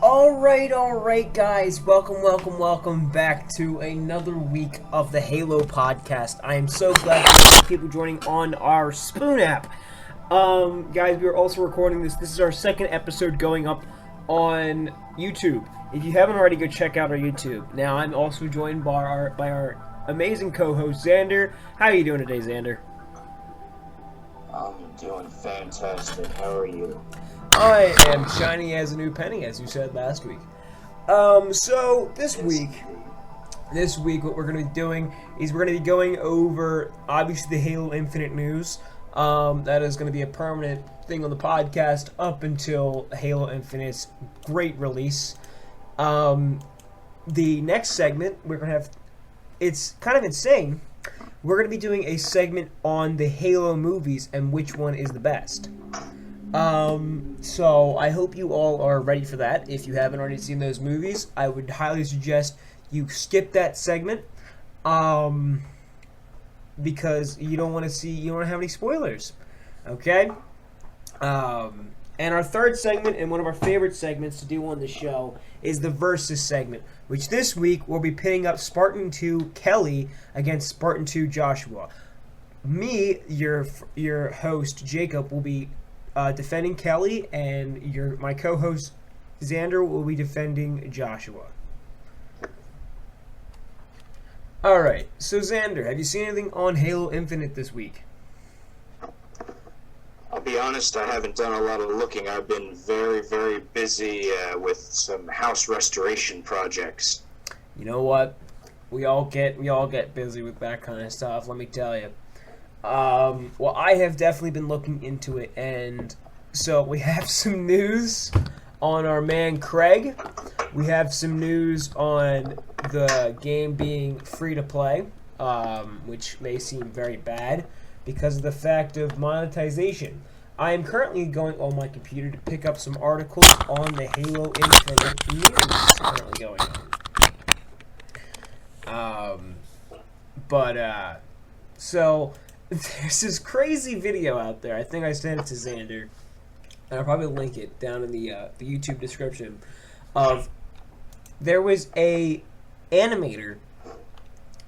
Alright, guys. Welcome back to another week of the Halo podcast. I am so glad to see people joining on our Spoon app. Guys, we are also recording this. This is our second episode going up on YouTube. If you haven't already, go check out our YouTube. Now, I'm also joined by our amazing co-host, Xander. How are you doing today, Xander? I'm doing fantastic. How are you? I am shiny as a new penny, as you said last week. So this week, what we're going to be doing is we're going to be going over, obviously, the Halo Infinite news. That is going to be a permanent thing on the podcast up until Halo Infinite's great release. The next segment, we're going to have, it's kind of insane, we're going to be doing a segment on the Halo movies and which one is the best. So I hope you all are ready for that. If you haven't already seen those movies, I would highly suggest you skip that segment, because you don't want to have any spoilers, okay? And our third segment, and one of our favorite segments to do on the show, is the Versus segment, which this week we'll be pitting up Spartan 2 Kelly against Spartan 2 Joshua. Me, your host, Jacob, will be defending Kelly, and my co-host Xander will be defending Joshua. Alright, so Xander, have you seen anything on Halo Infinite this week? I'll be honest, I haven't done a lot of looking. I've been very, very busy with some house restoration projects. You know what? We all get busy with that kind of stuff, let me tell you. Well, I have definitely been looking into it, and so we have some news on our man Craig. We have some news on the game being free to play, which may seem very bad because of the fact of monetization. I am currently going on my computer to pick up some articles on the Halo Infinite news currently going on. So there's this crazy video out there. I think I sent it to Xander, and I'll probably link it down in the YouTube description. There was a animator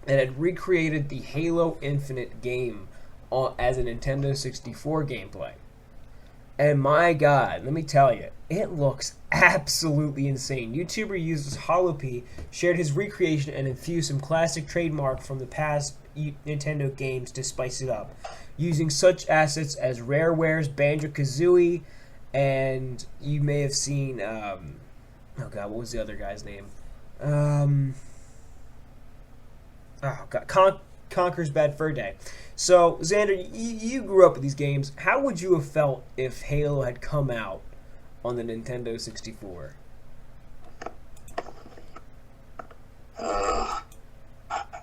that had recreated the Halo Infinite game as a Nintendo 64 gameplay. And my God, let me tell you, it looks absolutely insane. YouTuber uses Holopy shared his recreation and infused some classic trademark from the past Nintendo games to spice it up, using such assets as Rareware's Banjo-Kazooie, and you may have seen, oh God, what was the other guy's name? Conker's Bad Fur Day. So, Xander, you grew up with these games. How would you have felt if Halo had come out on the Nintendo 64?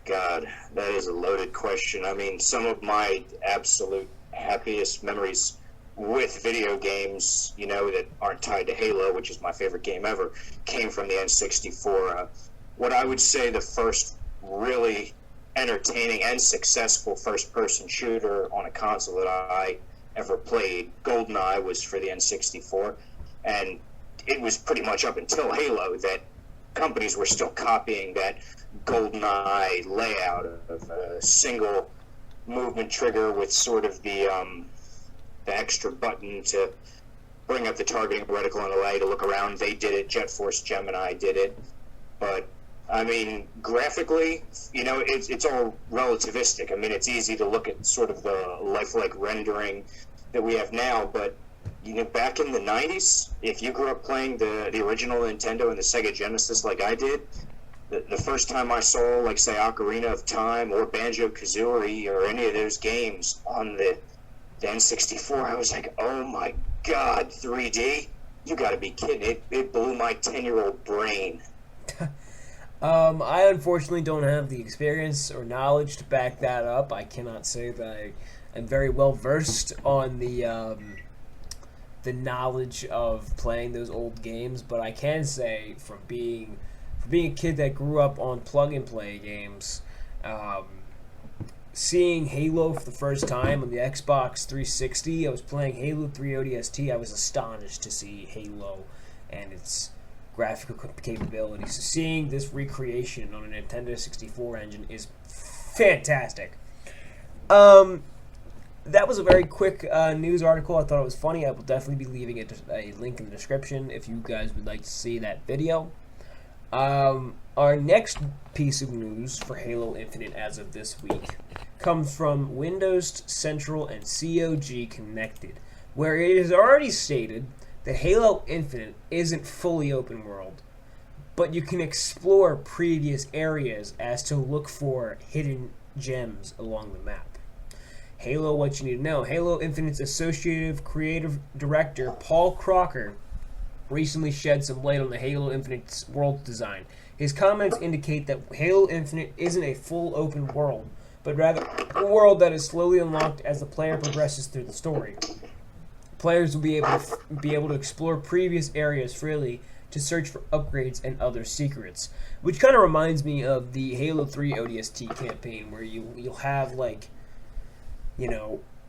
God, that is a loaded question. I mean, some of my absolute happiest memories with video games, that aren't tied to Halo, which is my favorite game ever, came from the N64. What I would say the first really entertaining and successful first-person shooter on a console that I ever played, GoldenEye, was for the N64, and it was pretty much up until Halo that companies were still copying that GoldenEye layout of a single movement trigger with sort of the extra button to bring up the targeting reticle and allow you to look around. They did it. Jet Force Gemini did it. But I mean, graphically, it's all relativistic. I mean, it's easy to look at sort of the lifelike rendering that we have now, but, back in the 90s, if you grew up playing the original Nintendo and the Sega Genesis like I did, the first time I saw, like, say, Ocarina of Time or Banjo-Kazooie or any of those games on the N64, I was like, oh my God, 3D? You gotta be kidding. It blew my 10-year-old brain. I unfortunately don't have the experience or knowledge to back that up. I cannot say that I am very well versed on the knowledge of playing those old games, but I can say from being a kid that grew up on plug and play games, seeing Halo for the first time on the Xbox 360, I was playing Halo 3 ODST. I was astonished to see Halo and its graphical capabilities. So seeing this recreation on a Nintendo 64 engine is fantastic. That was a very quick news article. I thought it was funny. I will definitely be leaving a link in the description if you guys would like to see that video. Our next piece of news for Halo Infinite as of this week comes from Windows Central and COG Connected, where it is already stated that Halo Infinite isn't fully open world, but you can explore previous areas as to look for hidden gems along the map. Halo What You Need to Know. Halo Infinite's Associative Creative Director Paul Crocker recently shed some light on the Halo Infinite's world design. His comments indicate that Halo Infinite isn't a full open world, but rather a world that is slowly unlocked as the player progresses through the story. Players will be able to explore previous areas freely to search for upgrades and other secrets, which kind of reminds me of the Halo 3 ODST campaign, where you'll have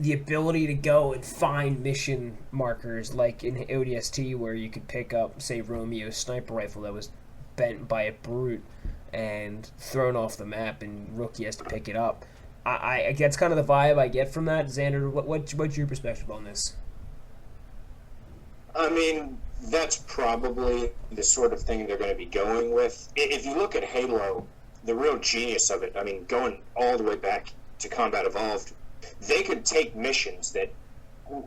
the ability to go and find mission markers, like in ODST, where you could pick up, say, Romeo's sniper rifle that was bent by a brute and thrown off the map, and Rookie has to pick it up. I that's kind of the vibe I get from that. Xander, what's your perspective on this? I mean, that's probably the sort of thing they're going to be going with. If you look at Halo, the real genius of it, I mean, going all the way back to Combat Evolved, they could take missions that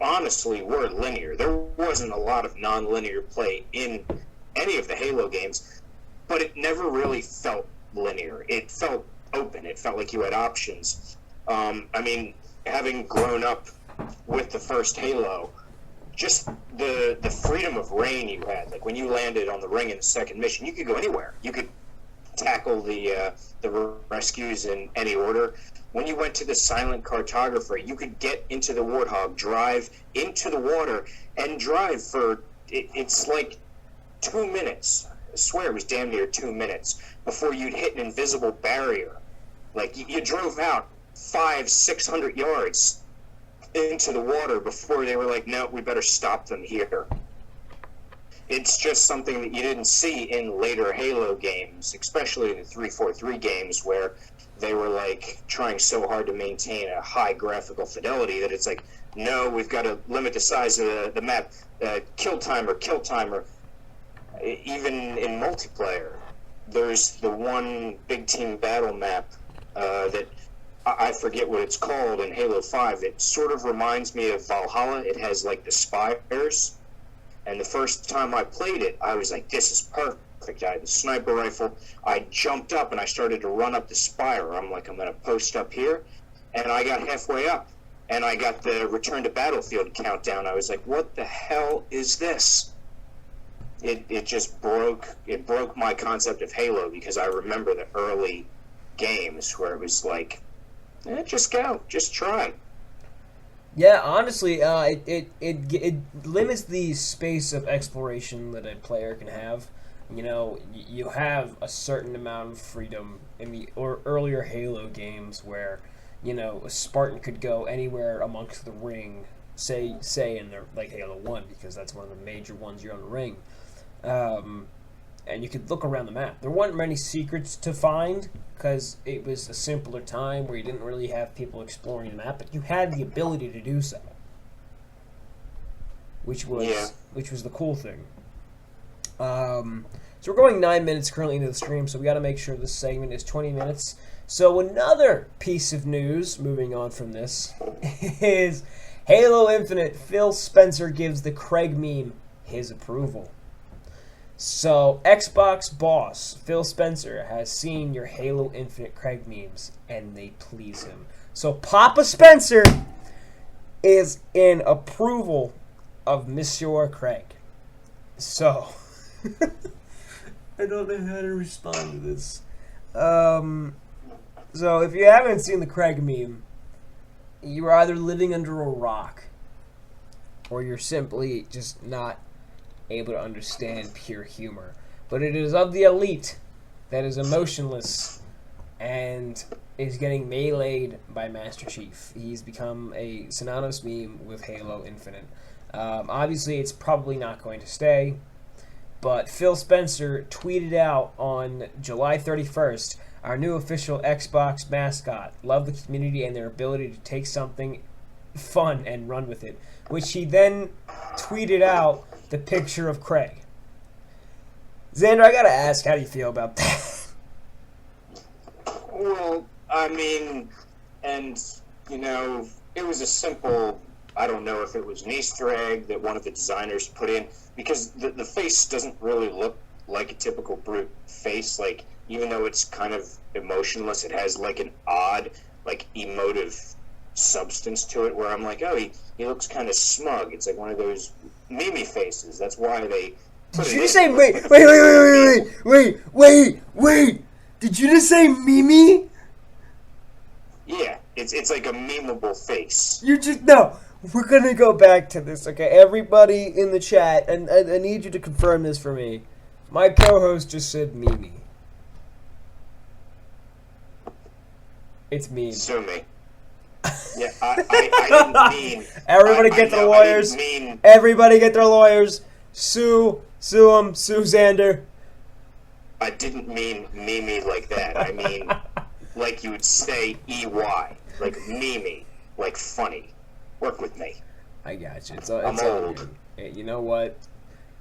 honestly were linear. There wasn't a lot of non-linear play in any of the Halo games, but it never really felt linear. It felt open. It felt like you had options. I mean, having grown up with the first Halo, just the freedom of reign you had. Like when you landed on the ring in the second mission, you could go anywhere. You could tackle the rescues in any order. When you went to the silent cartographer, you could get into the Warthog, drive into the water, and drive for, it's like 2 minutes. I swear it was damn near 2 minutes before you'd hit an invisible barrier. Like, you drove out 500-600 yards into the water before they were like, no, we better stop them here. It's just something that you didn't see in later Halo games, especially the 343 games, where they were like trying so hard to maintain a high graphical fidelity that it's like, no, we've got to limit the size of the map. Kill timer. Even in multiplayer, there's the one big team battle map that I forget what it's called in Halo 5. It sort of reminds me of Valhalla. It has like the spires. And the first time I played it, I was like, this is perfect. I had the sniper rifle. I jumped up and I started to run up the spire. I'm like, I'm going to post up here. And I got halfway up. And I got the Return to Battlefield countdown. I was like, what the hell is this? It just broke my concept of Halo, because I remember the early games where it was like, just go, just try. Yeah, honestly, it limits the space of exploration that a player can have. You know, you have a certain amount of freedom in the earlier Halo games where, you know, a Spartan could go anywhere amongst the ring, say in their, like Halo 1, because that's one of the major ones you're on the ring. And you could look around the map. There weren't many secrets to find, because it was a simpler time where you didn't really have people exploring the map, but you had the ability to do so, which was the cool thing. So we're going 9 minutes currently into the stream, so we got to make sure this segment is 20 minutes. So another piece of news, moving on from this, is Halo Infinite. Phil Spencer gives the Craig meme his approval. So, Xbox boss Phil Spencer has seen your Halo Infinite Craig memes, and they please him. So, Papa Spencer is in approval of Monsieur Craig. So, I don't know how to respond to this. So, if you haven't seen the Craig meme, you're either living under a rock, or you're simply just not able to understand pure humor. But it is of the elite that is emotionless and is getting meleeed by Master Chief. He's become a synonymous meme with Halo Infinite. Obviously, it's probably not going to stay. But Phil Spencer tweeted out on July 31st, our new official Xbox mascot. Love the community and their ability to take something fun and run with it. Which he then tweeted out the picture of Craig. Xander, I gotta ask, how do you feel about that? Well, I mean, and, you know, it was a simple, I don't know if it was an Easter egg that one of the designers put in, because the face doesn't really look like a typical brute face. Like, even though it's kind of emotionless, it has, like, an odd, like, emotive substance to it, where I'm like, oh, he looks kind of smug. It's like one of those Mimi faces. That's why they put Did it you in. just say, wait, did you just say Mimi? Yeah, it's like a memeable face. No, we're gonna go back to this, okay? Everybody in the chat, and I need you to confirm this for me. My co-host just said Mimi. It's Mimi. Sue me. Yeah, I didn't mean... Everybody get their lawyers. Everybody get their lawyers. Sue them. Sue Xander. I didn't mean Mimi like that. I mean, like you would say EY. Like Mimi. Like funny. Work with me. I got you. I'm old. You know what?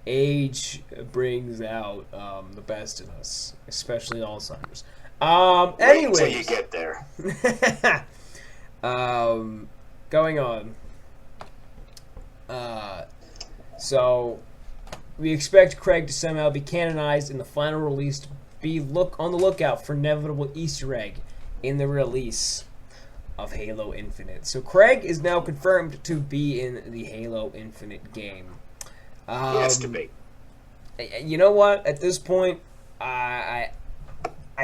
Age brings out the best in us, especially Alzheimer's. Anyways. Wait until you get there. Going on. So we expect Craig to somehow be canonized in the final release. Be on the lookout for inevitable Easter egg in the release of Halo Infinite. So Craig is now confirmed to be in the Halo Infinite game. He has to be. You know what? At this point, I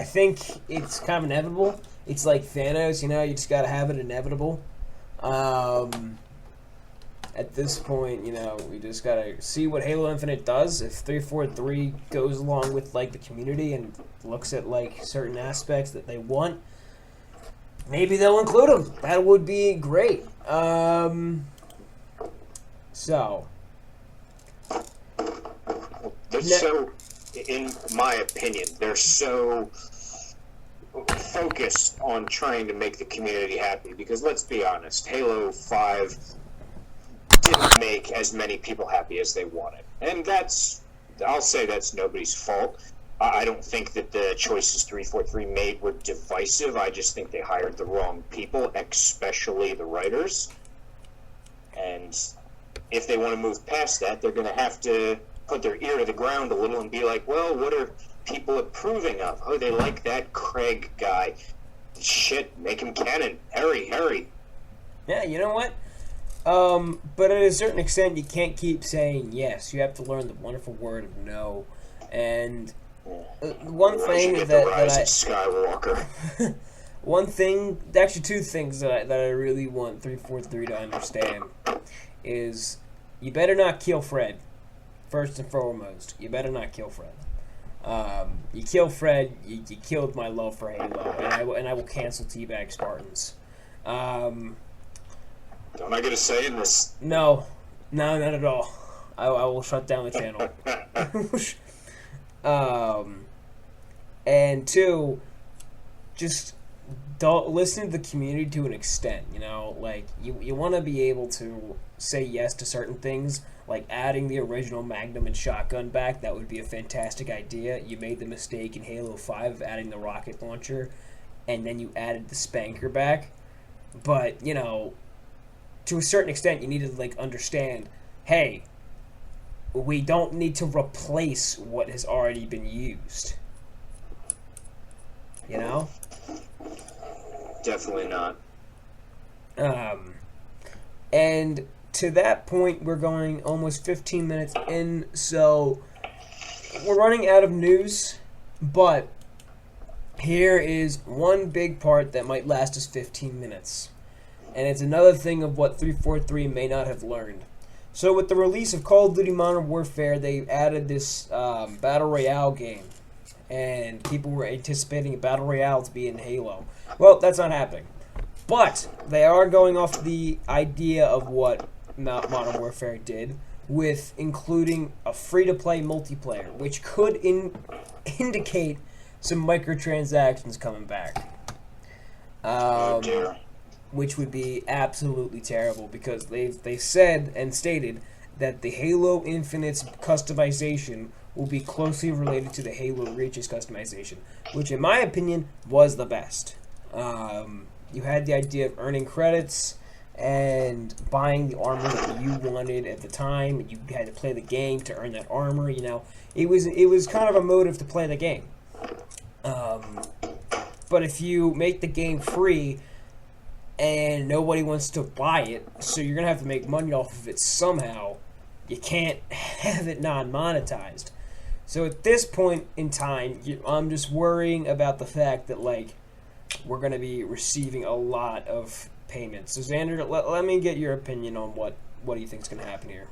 think it's kind of inevitable. It's like Thanos, you know, you just gotta have it inevitable. At this point, you know, we just gotta see what Halo Infinite does. If 343 goes along with, like, the community and looks at, like, certain aspects that they want, maybe they'll include them. That would be great. So. They're so, in my opinion, they're so focused on trying to make the community happy, because let's be honest, Halo 5 didn't make as many people happy as they wanted, and I'll say that's nobody's fault. I don't think that the choices 343 made were divisive. I just think they hired the wrong people, especially the writers, and if they want to move past that, they're going to have to put their ear to the ground a little and be like, well, what are people approving of? Oh, they like that Craig guy. Shit, make him canon. Hurry. Yeah, you know what? But at a certain extent, you can't keep saying yes. You have to learn the wonderful word of no. And one thing that I... Skywalker. One thing, actually two things that I really want 343 to understand is you better not kill Fred. First and foremost, you better not kill Fred. You kill Fred, you killed my love for Halo, and I will cancel Teabag Spartans. Am I going to say in this? No, not at all. I will shut down the channel. And two, just don't listen to the community to an extent. You know, like you want to be able to say yes to certain things. Like adding the original Magnum and shotgun back, that would be a fantastic idea. You made the mistake in Halo 5 of adding the rocket launcher, and then you added the spanker back. But, you know, to a certain extent, you need to, like, understand, hey, we don't need to replace what has already been used. You know? Definitely not. And to that point, we're going almost 15 minutes in, so we're running out of news, but here is one big part that might last us 15 minutes. And it's another thing of what 343 may not have learned. So with the release of Call of Duty Modern Warfare, they added this Battle Royale game. And people were anticipating a Battle Royale to be in Halo. Well, that's not happening. But they are going off the idea of what Modern Warfare did. with including a free-to-play multiplayer, which could indicate some microtransactions coming back. Oh dear. Which would be absolutely terrible, because they said and stated that the Halo Infinite's customization will be closely related to the Halo Reach's customization, which in my opinion was the best. You had the idea of earning credits and buying the armor that you wanted at the time. You had to play the game to earn that armor. You know, it was kind of a motive to play the game. But if you make the game free and nobody wants to buy it, so you're gonna have to make money off of it somehow, you can't have it non-monetized. So at this point in time, I'm just worrying about the fact that, like, we're gonna be receiving a lot of payments. So Xander, let me get your opinion on what do you think is gonna happen here.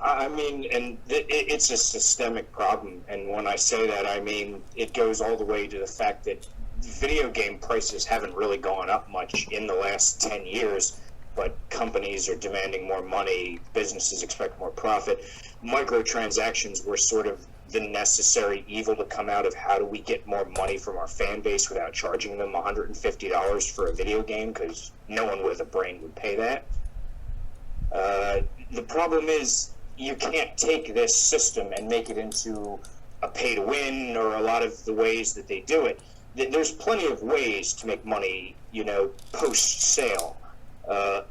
I mean, and it's a systemic problem, and when I say that, I mean it goes all the way to the fact that video game prices haven't really gone up much in the last 10 years, but companies are demanding more money, businesses expect more profit. Microtransactions were sort of the necessary evil to come out of how do we get more money from our fan base without charging them $150 for a video game, because no one with a brain would pay that. The problem is you can't take this system and make it into a pay-to-win or a lot of the ways that they do it. There's plenty of ways to make money, you know, post-sale.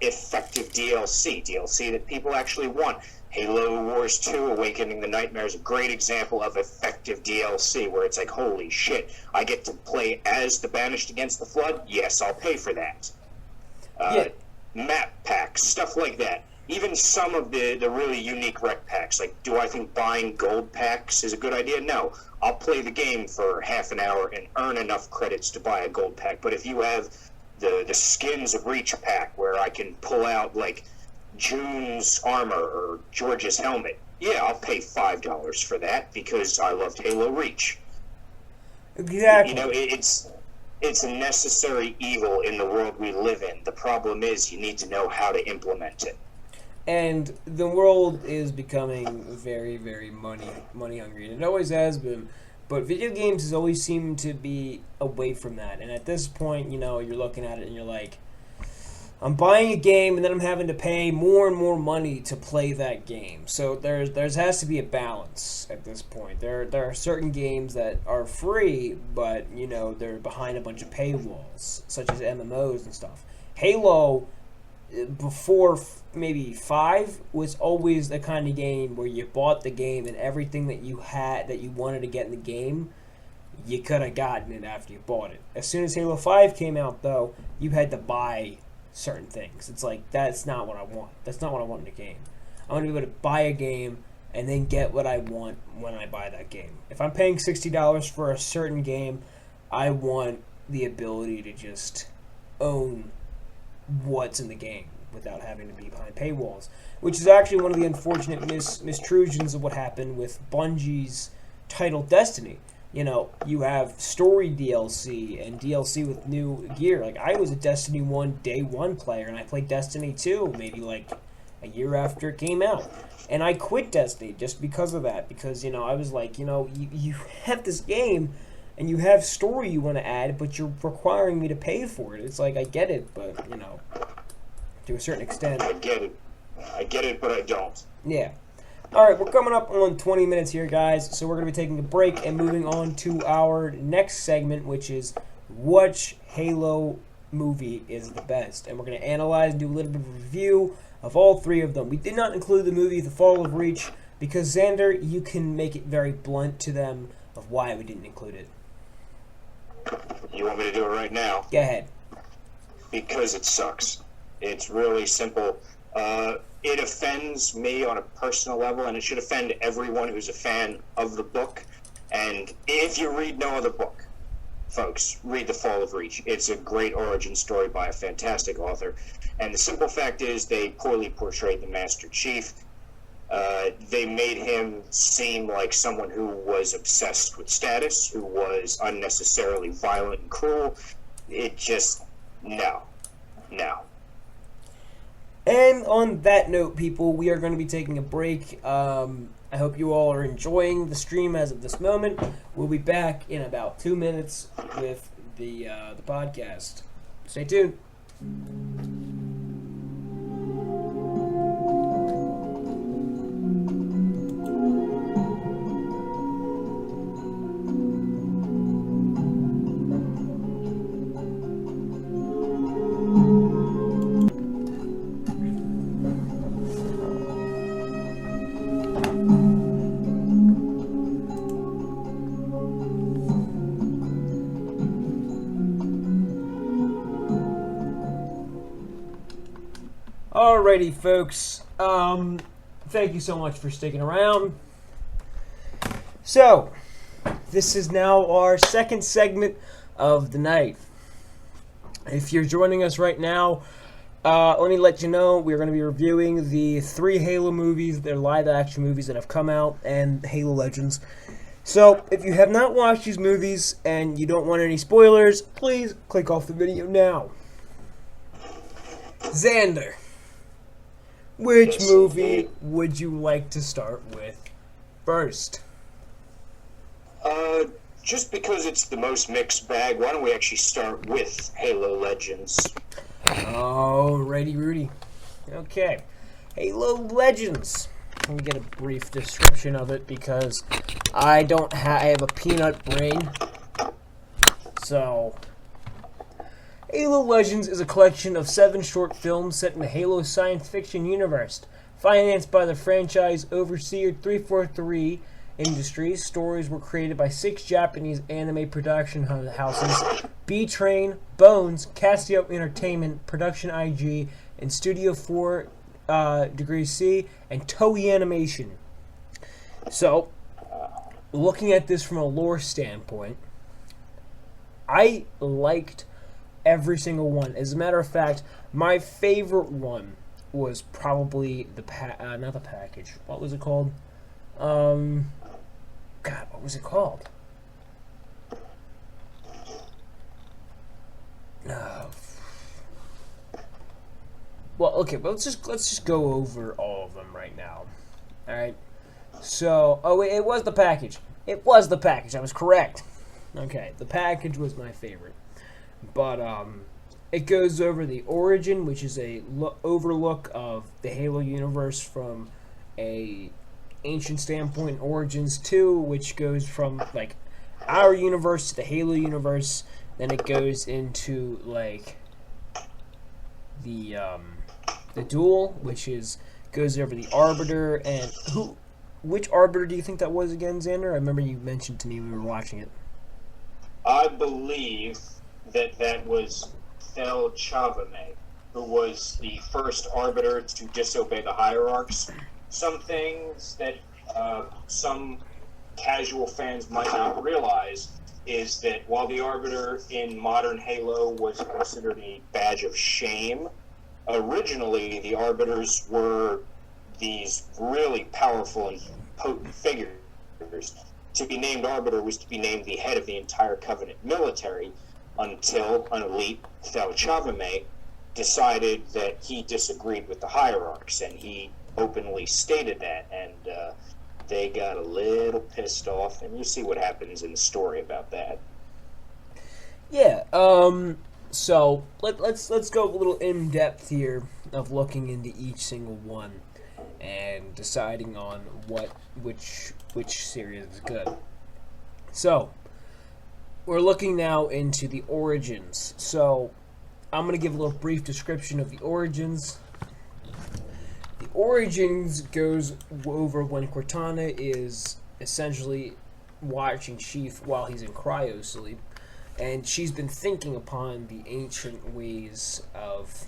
Effective DLC that people actually want. Halo Wars 2 Awakening the Nightmare is a great example of effective DLC where it's like, holy shit, I get to play as the Banished Against the Flood? Yes, I'll pay for that. Map packs, stuff like that. Even some of the really unique rec packs, like, do I think buying gold packs is a good idea? No. I'll play the game for half an hour and earn enough credits to buy a gold pack. But if you have the Skins of Reach pack where I can pull out, like, June's armor or George's helmet, yeah, I'll pay $5 for that because I loved Halo Reach. Exactly. You know, it's a necessary evil in the world we live in. The problem is you need to know how to implement it. And the world is becoming very, very money hungry. And it always has been. But video games has always seemed to be away from that. And at this point, you know, you're looking at it and you're like, I'm buying a game and then I'm having to pay more and more money to play that game. So there has to be a balance at this point. There are certain games that are free, but, you know, they're behind a bunch of paywalls, such as MMOs and stuff. Halo, before maybe 5, was always the kind of game where you bought the game and everything that you had that you wanted to get in the game, you could have gotten it after you bought it. As soon as Halo 5 came out, though, you had to buy certain things. It's like, that's not what I want. That's not what I want in a game. I want to be able to buy a game and then get what I want when I buy that game. If I'm paying $60 for a certain game, I want the ability to just own what's in the game without having to be behind paywalls, which is actually one of the unfortunate mistrusions of what happened with Bungie's title Destiny. You know, you have story DLC and DLC with new gear. Like, I was a Destiny 1 day 1 player, and I played Destiny 2 maybe like a year after it came out. And I quit Destiny just because of that, because, you know, I was like, you know, you have this game and you have story you want to add, but you're requiring me to pay for it. It's like, I get it, but, you know, to a certain extent. I get it, but I don't. Yeah. All right, we're coming up on 20 minutes here, guys, so we're going to be taking a break and moving on to our next segment, which is which Halo movie is the best. And we're going to analyze and do a little bit of a review of all 3 of them. We did not include the movie The Fall of Reach because, Xander, you can make it very blunt to them of why we didn't include it. You want me to do it right now? Go ahead. Because it sucks. It's really simple. It offends me on a personal level, and it should offend everyone who's a fan of the book. And if you read no other book, folks, read The Fall of Reach. It's a great origin story by a fantastic author. And the simple fact is they poorly portrayed the Master Chief. They made him seem like someone who was obsessed with status, who was unnecessarily violent and cruel. It just, no. And on that note, people, we are going to be taking a break. I hope you all are enjoying the stream as of this moment. We'll be back in about 2 minutes with the podcast. Stay tuned. Alrighty, folks. Thank you so much for sticking around. So, this is now our second segment of the night. If you're joining us right now, let me let you know we're going to be reviewing the 3 Halo movies. They're live-action movies that have come out, and Halo Legends. So, if you have not watched these movies and you don't want any spoilers, please click off the video now. Xander, which movie would you like to start with first? Just because it's the most mixed bag, why don't we actually start with Halo Legends? Alrighty, Rudy. Okay. Halo Legends. Let me get a brief description of it because I have a peanut brain. So, Halo Legends is a collection of 7 short films set in the Halo science fiction universe. Financed by the franchise overseer 343 Industries, stories were created by 6 Japanese anime production houses: B-Train, Bones, Casio Entertainment, Production IG, and Studio 4 Degree C, and Toei Animation. So, looking at this from a lore standpoint, I liked every single one. As a matter of fact, my favorite one was probably not the package. What was it called? God, what was it called? Well, okay, but let's just go over all of them right now. All right. So, wait, it was the package. It was the package. I was correct. Okay, the package was my favorite. But it goes over the origin, which is a overlook of the Halo universe from a ancient standpoint. Origins 2, which goes from like our universe to the Halo universe. Then it goes into like the duel, which goes over the Arbiter and which Arbiter do you think that was again, Xander? I remember you mentioned to me when we were watching it. I believe that was Thel Chavame, who was the first Arbiter to disobey the hierarchs. Some things that some casual fans might not realize is that while the Arbiter in modern Halo was considered a badge of shame, originally the Arbiters were these really powerful and potent figures. To be named Arbiter was to be named the head of the entire Covenant military, until an elite, Thel Chavame, decided that he disagreed with the hierarchs, and he openly stated that, and they got a little pissed off, and you see what happens in the story about that. Yeah, so let's go a little in depth here of looking into each single one and deciding on which series is good. So, we're looking now into the origins. So, I'm going to give a little brief description of the origins. The origins goes over when Cortana is essentially watching Chief while he's in cryo sleep, and she's been thinking upon the ancient ways of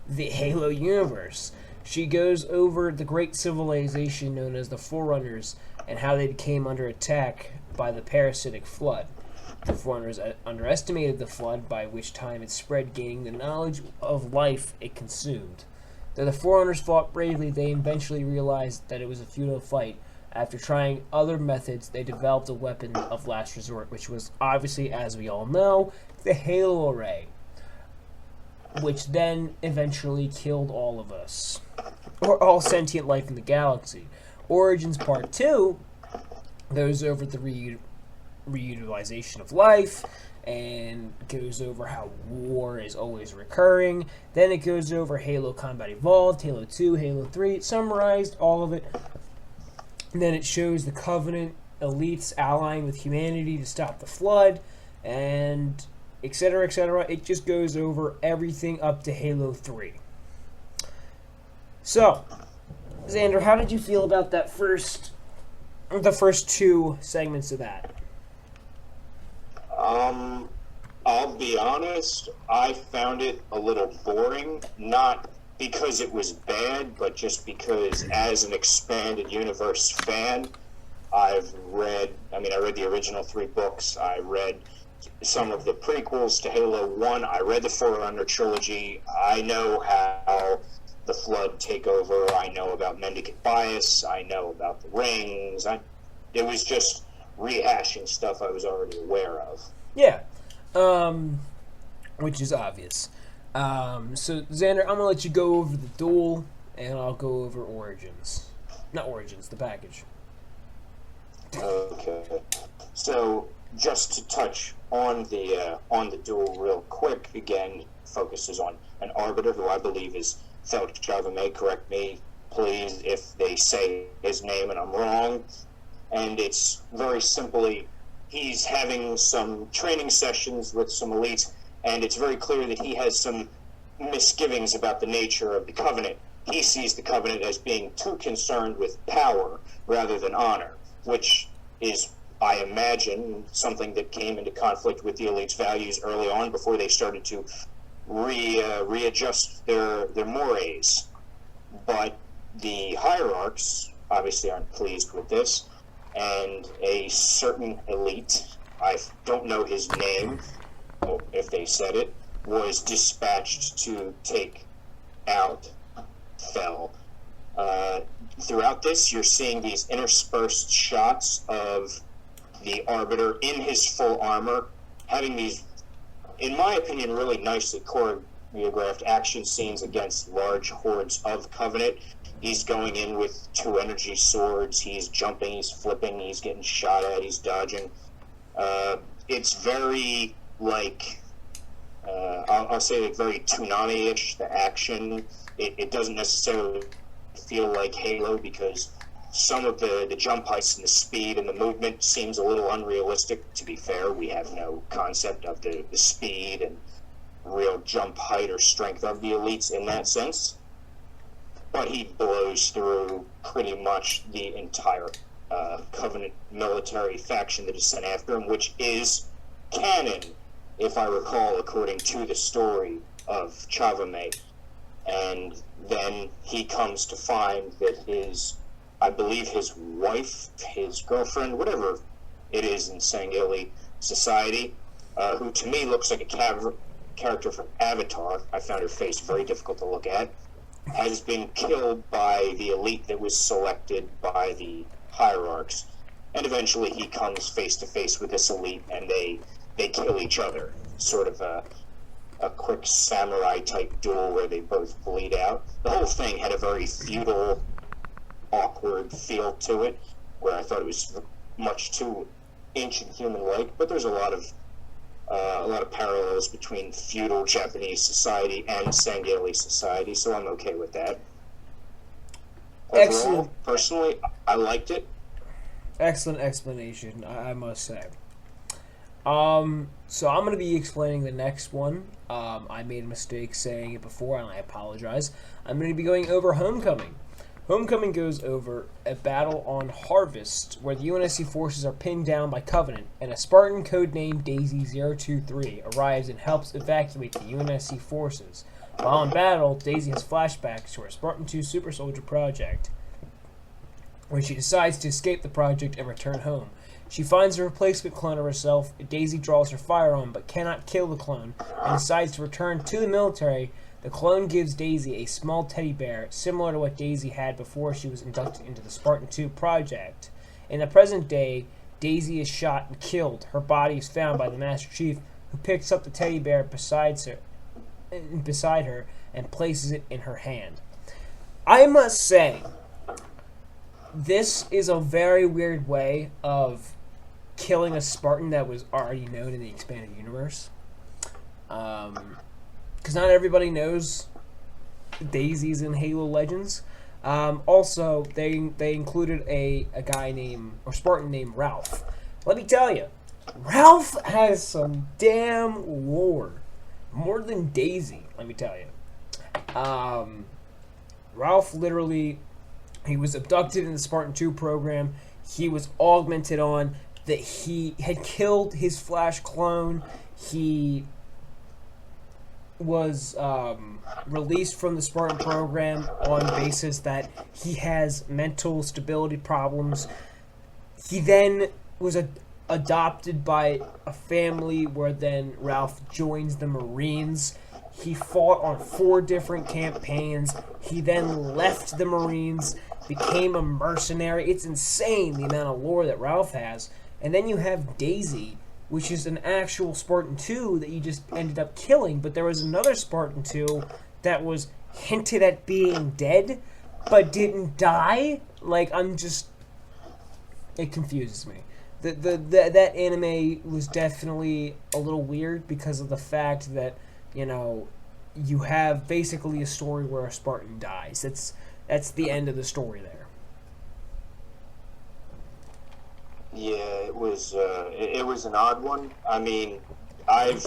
the Halo universe. She goes over the great civilization known as the Forerunners and how they came under attack by the parasitic flood. The Forerunners underestimated the flood, by which time it spread, gaining the knowledge of life it consumed. Though the Forerunners fought bravely, they eventually realized that it was a futile fight. After trying other methods, they developed a weapon of last resort, which was obviously, as we all know, the Halo Array. which then eventually killed all of us, or all sentient life in the galaxy. Origins Part 2 goes over the reutilization of life, and goes over how war is always recurring. Then it goes over Halo Combat Evolved, Halo 2, Halo 3. It summarized all of it. And then it shows the Covenant elites allying with humanity to stop the Flood, and etc., etc. It just goes over everything up to Halo 3. So, Xander, how did you feel about the first 2 segments of that? I'll be honest, I found it a little boring, not because it was bad, but just because as an expanded universe fan, I read the original 3 books, I read some of the prequels to Halo 1, I read the Forerunner trilogy, I know how the Flood take over, I know about Mendicant Bias, I know about the rings, it was just rehashing stuff I was already aware of. Yeah, which is obvious. So, Xander, I'm going to let you go over the duel, and I'll go over Origins. Not Origins, the package. Okay. So, just to touch on the duel real quick, again, focuses on an Arbiter, who I believe is Felt Javame. Correct me, please, if they say his name and I'm wrong. And it's very simply, he's having some training sessions with some elites, and it's very clear that he has some misgivings about the nature of the Covenant. He sees the Covenant as being too concerned with power rather than honor, which is, I imagine, something that came into conflict with the elites' values early on before they started to readjust their mores. But the hierarchs obviously aren't pleased with this, and a certain elite, I don't know his name, if they said it, was dispatched to take out Fel. Throughout this, you're seeing these interspersed shots of the Arbiter in his full armor, having these, in my opinion, really nicely choreographed action scenes against large hordes of Covenant. He's going in with 2 energy swords, he's jumping, he's flipping, he's getting shot at, he's dodging. It's very, I'll say very Toonami-ish, the action. It doesn't necessarily feel like Halo, because some of the jump heights and the speed and the movement seems a little unrealistic. To be fair, we have no concept of the speed and real jump height or strength of the elites in that sense. But he blows through pretty much the entire Covenant military faction that is sent after him, which is canon, if I recall, according to the story of Chavame. And then he comes to find that I believe his wife, his girlfriend, whatever it is in Sangili society, who to me looks like a character from Avatar, I found her face very difficult to look at, has been killed by the elite that was selected by the hierarchs. And eventually he comes face to face with this elite, and they kill each other. Sort of a quick samurai-type duel where they both bleed out. The whole thing had a very feudal, awkward feel to it, where I thought it was much too ancient human-like, but there's a lot of parallels between feudal Japanese society and Sangili society, so I'm okay with that. Overall, Excellent. Personally, I liked it. Excellent explanation, I must say. So I'm going to be explaining the next one. I made a mistake saying it before, and I apologize. I'm going to be going over Homecoming. Homecoming goes over a battle on Harvest, where the UNSC forces are pinned down by Covenant, and a Spartan codenamed Daisy-023 arrives and helps evacuate the UNSC forces. While in battle, Daisy has flashbacks to her Spartan 2 Super Soldier project, when she decides to escape the project and return home. She finds a replacement clone of herself. Daisy draws her firearm but cannot kill the clone and decides to return to the military. The clone gives Daisy a small teddy bear, similar to what Daisy had before she was inducted into the Spartan 2 project. In the present day, Daisy is shot and killed. Her body is found by the Master Chief, who picks up the teddy bear beside her. beside her and places it in her hand. I must say, this is a very weird way of killing a Spartan that was already known in the expanded universe. Because not everybody knows Daisy's in Halo Legends. Also, they included a guy named, or Spartan named Ralph. Let me tell you, Ralph has some damn lore. More than Daisy, let me tell you. Ralph literally, he was abducted in the Spartan 2 program. He was augmented on, that he had killed his Flash clone. He was released from the Spartan program on basis that he has mental stability problems. He then was adopted by a family where then Ralph joins the Marines. He fought on 4 different campaigns. He then left the Marines, became a mercenary. It's insane the amount of lore that Ralph has. And then you have Daisy, which is an actual Spartan 2 that you just ended up killing. But there was another Spartan 2 that was hinted at being dead, but didn't die. Like, it confuses me. That anime was definitely a little weird because of the fact that, you have basically a story where a Spartan dies. That's the end of the story there. Yeah, it was an odd one. I mean, I've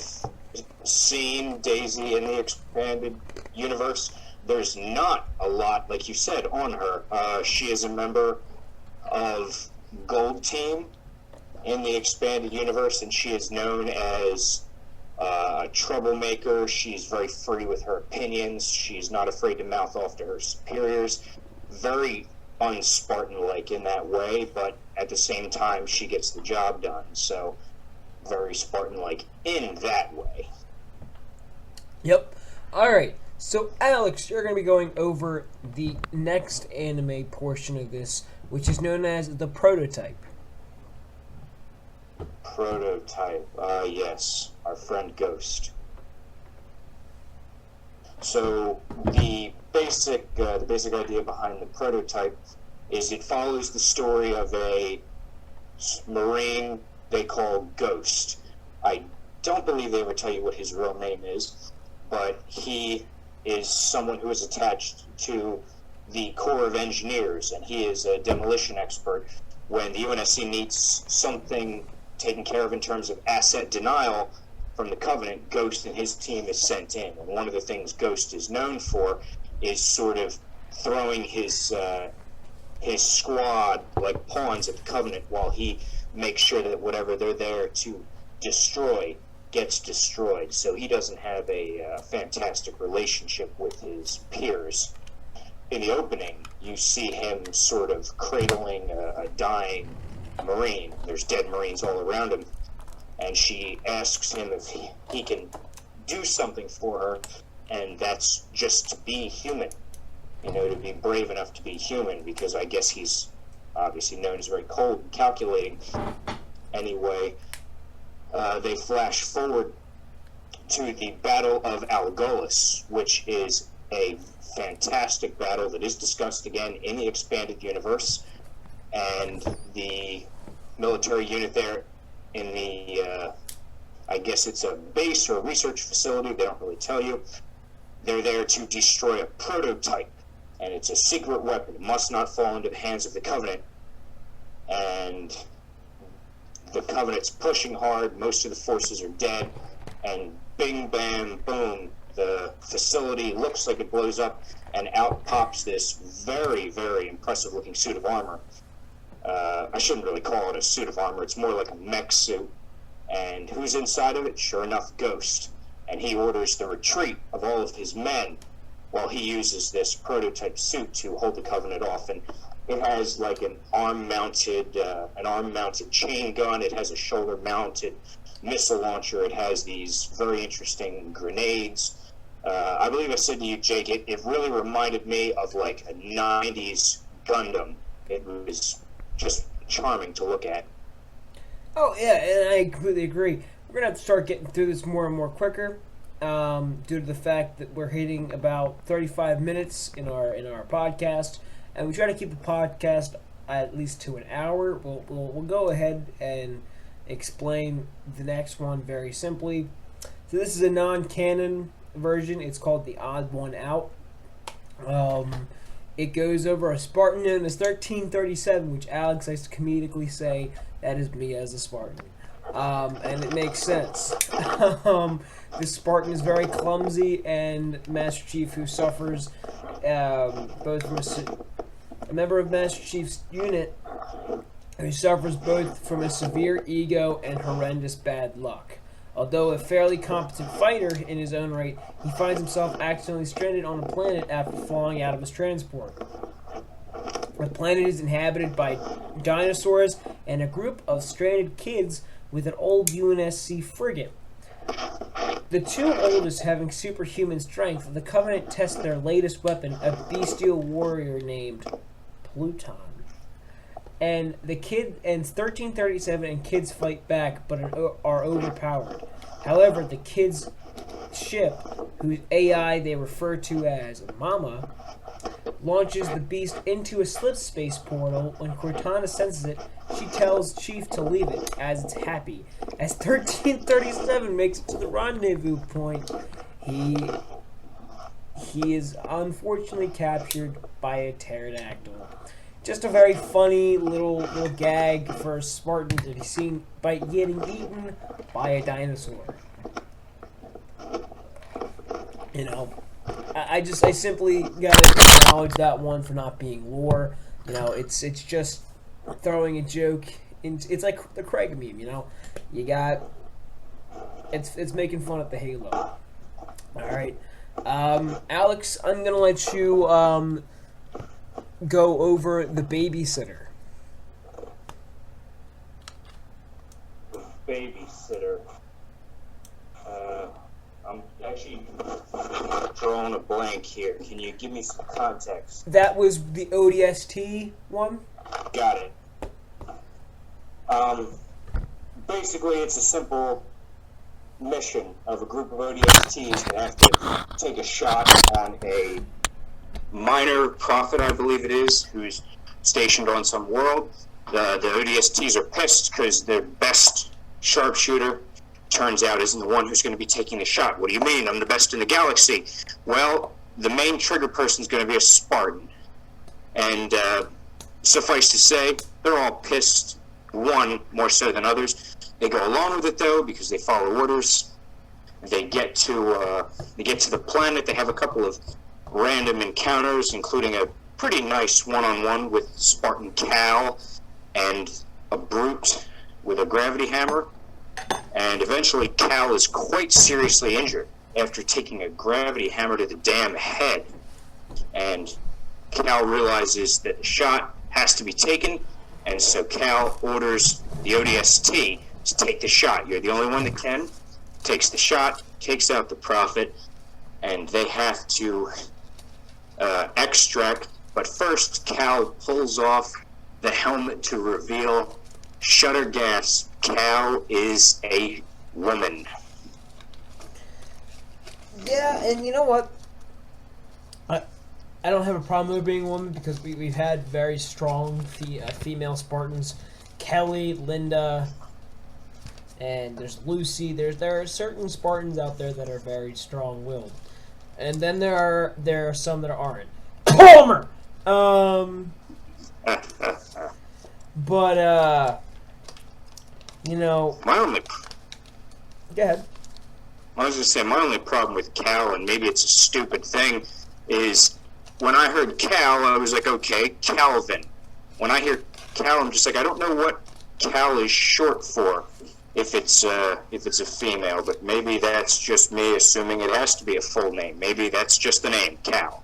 seen Daisy in the expanded universe. There's not a lot, like you said, on her. She is a member of Gold Team in the expanded universe, and she is known as a troublemaker. She's very free with her opinions. She's not afraid to mouth off to her superiors. Very un-Spartan-like in that way, but at the same time, she gets the job done. So, very Spartan-like in that way. Yep. Alright, so Alex, you're going to be going over the next anime portion of this, which is known as the Prototype. Prototype, yes, our friend Ghost. So the basic idea behind the Prototype is it follows the story of a Marine they call Ghost. I don't believe they ever tell you what his real name is, but he is someone who is attached to the Corps of Engineers, and he is a demolition expert. When the UNSC needs something taken care of in terms of asset denial from the Covenant, Ghost and his team is sent in. And one of the things Ghost is known for is sort of throwing his squad like pawns at the Covenant while he makes sure that whatever they're there to destroy gets destroyed. So he doesn't have a fantastic relationship with his peers. In the opening, you see him sort of cradling a dying Marine. There's dead Marines all around him, and she asks him if he can do something for her, and that's just to be human, to be brave enough to be human, because I guess he's obviously known as very cold and calculating. Anyway, they flash forward to the Battle of Algolis, which is a fantastic battle that is discussed again in the expanded universe. And the military unit there in the, I guess it's a base or a research facility, they don't really tell you. They're there to destroy a prototype, and it's a secret weapon. It must not fall into the hands of the Covenant. And the Covenant's pushing hard, most of the forces are dead, and bing, bam, boom, the facility looks like it blows up, and out pops this very, very impressive looking suit of armor. I shouldn't really call it a suit of armor, it's more like a mech suit. And who's inside of it? Sure enough, Ghost. And he orders the retreat of all of his men while he uses this prototype suit to hold the Covenant off. And it has like an arm-mounted chain gun. It has a shoulder-mounted missile launcher. It has these very interesting grenades. I believe I said to you, Jake, it really reminded me of like a 90s Gundam. It was just charming to look at. Oh, yeah, and I completely agree. We're going to have to start getting through this more and more quicker. due to the fact that we're hitting about 35 minutes in our podcast, and we try to keep the podcast at least to an hour. We'll go ahead and explain the next one very simply. So this is a non-canon version. It's called The Odd One Out. It goes over a Spartan known as 1337, which Alex likes to comedically say, that is me as a Spartan. And it makes sense. This Spartan is very clumsy, and Master Chief, who suffers both from a member of Master Chief's unit, who suffers both from a severe ego and horrendous bad luck. Although a fairly competent fighter in his own right, he finds himself accidentally stranded on a planet after falling out of his transport. The planet is inhabited by dinosaurs and a group of stranded kids with an old UNSC frigate. The two oldest having superhuman strength, the Covenant tests their latest weapon, a bestial warrior named Pluton. And 1337 and kids fight back, but are overpowered. However, the kids' ship, whose AI they refer to as Mama, launches the beast into a slip space portal. When Cortana senses it, she tells Chief to leave it, as it's happy. As 1337 makes it to the rendezvous point, he is unfortunately captured by a pterodactyl. Just a very funny little gag for a Spartan to be seen by getting eaten by a dinosaur. You know, I simply gotta acknowledge that one for not being lore. You know, it's just throwing a joke. It's like the Craig meme. You know, it's making fun of the Halo. All right, Alex, I'm gonna let you go over The Babysitter. Babysitter. I'm actually drawing a blank here. Can you give me some context? That was the ODST one? Got it. Basically, it's a simple mission of a group of ODSTs that have to take a shot on a minor prophet, I believe it is, who's stationed on some world. The ODSTs are pissed because their best sharpshooter turns out isn't the one who's going to be taking the shot. What do you mean? I'm the best in the galaxy. Well, the main trigger person is going to be a Spartan. And suffice to say, they're all pissed, one more so than others. They go along with it, though, because they follow orders. They get to the planet. They have a couple of random encounters, including a pretty nice one-on-one with Spartan Cal and a brute with a gravity hammer. And eventually Cal is quite seriously injured after taking a gravity hammer to the damn head. And Cal realizes that the shot has to be taken, and so Cal orders the ODST to take the shot. You're the only one that can. Takes the shot, takes out the prophet, and they have to extract. But first, Cal pulls off the helmet to reveal, shutter gas, Cal is a woman. Yeah, and you know what? I don't have a problem with being a woman because we've had very strong female Spartans. Kelly, Linda, and there's Lucy. There are certain Spartans out there that are very strong-willed. And then there are some that aren't. Homer! But, you know... Go ahead. I was just saying, my only problem with Cal, and maybe it's a stupid thing, is when I heard Cal, I was like, okay, Calvin. When I hear Cal, I'm just like, I don't know what Cal is short for, if it's a female, but maybe that's just me assuming it has to be a full name. Maybe that's just the name, Cal.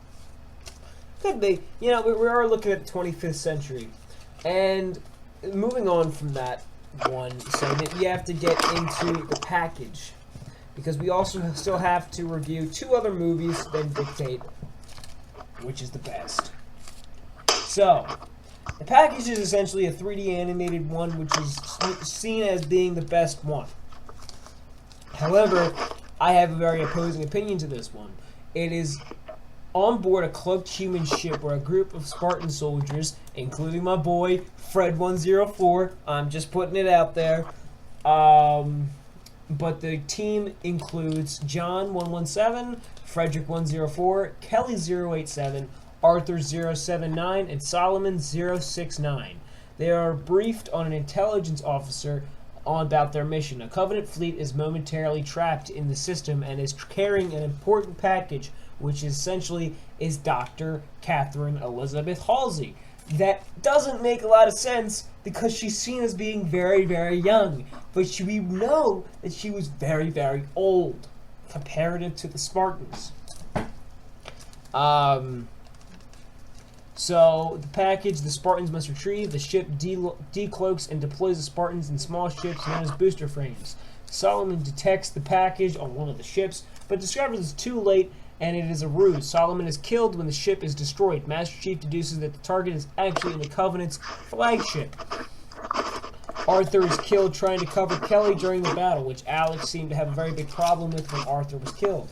Could be. You know, we are looking at the 25th century. And moving on from that one segment, we have to get into the package. Because we also still have to review two other movies that dictate which is the best. So, the package is essentially a 3D animated one, which is seen as being the best one. However, I have a very opposing opinion to this one. It is on board a cloaked human ship where a group of Spartan soldiers, including my boy Fred 104, I'm just putting it out there, but the team includes John 117, Frederick 104, Kelly 087, Arthur 079, and Solomon 069. They are briefed on an intelligence officer about their mission. A Covenant fleet is momentarily trapped in the system and is carrying an important package, which essentially is Dr. Catherine Elizabeth Halsey. That doesn't make a lot of sense because she's seen as being very, very young. But we know that she was very, very old comparative to the Spartans. So, the package the Spartans must retrieve. The ship decloaks and deploys the Spartans in small ships known as booster frames. Solomon detects the package on one of the ships, but discovers it's too late and it is a ruse. Solomon is killed when the ship is destroyed. Master Chief deduces that the target is actually in the Covenant's flagship. Arthur is killed trying to cover Kelly during the battle, which Alex seemed to have a very big problem with when Arthur was killed.